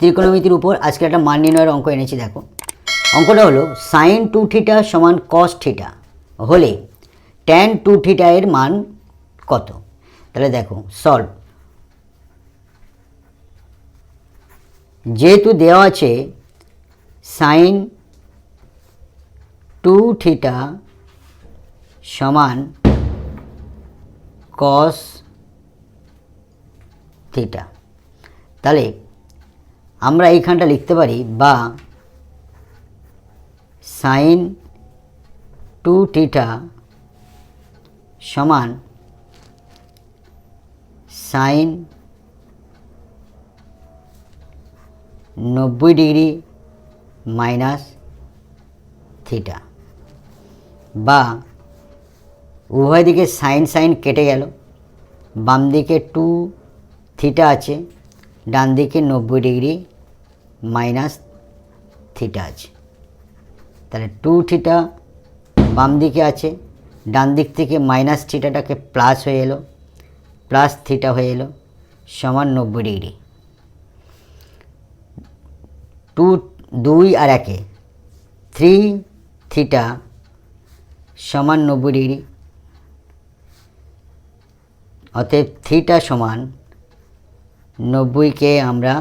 ত্রিকোণমিতির উপর আজকে একটা মান নির্ণয়ের অঙ্ক এনেছি। দেখো, অঙ্কটা হলো সাইন 2 থিটা সমান কস থিটা হলে ট্যান 2 থিটা এর মান কত। তাহলে দেখো সলভ। যেহেতু দেওয়া আছে সাইন 2 থিটা সমান কস থিটা, তাহলে আমরা এইখানটা লিখতে পারি বা সাইন 2 থিটা সমান সাইন 90 ডিগ্রি মাইনাস থিটা, বা উভয় দিকে সাইন সাইন কেটে গেল, বাম দিকে 2 থিটা আছে, ডান দিকে 90 ডিগ্রি মাইনাস থিটা আছে। তাহলে 2 থিটা বাম দিকে আছে, ডান দিক থেকে মাইনাস থিটাটাকে প্লাস হয়ে এলো, প্লাস থিটা হয়ে এলো সমান 90 ডিগ্রি। 2 আর 1 3 থিটা সমান 90 ডিগ্রি, অতএব থিটা সমান 90কে আমরা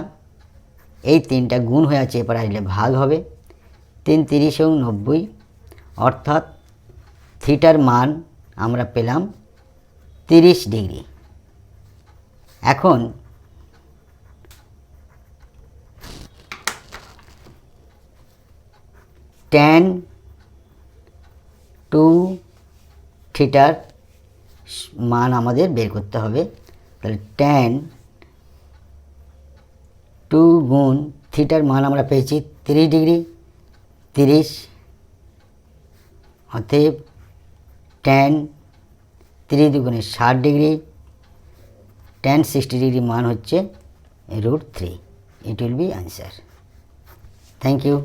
এই 3টা গুণ হয়ে আছে, এবার আসলে ভাগ হবে, 3 30 এবং 90, অর্থাৎ থিটার মান আমরা পেলাম 30 ডিগ্রি। এখন ট্যান 2 থিটার মান আমাদের বের করতে হবে। তাহলে ট্যান 2 গুণ থিটার মান আমরা পেয়েছি 30 ডিগ্রি, 30, অতএব ট্যান 30 দুগুণে 60 ডিগ্রি, ট্যান 60 ডিগ্রি মান হচ্ছে √3। It will be answer. Thank you.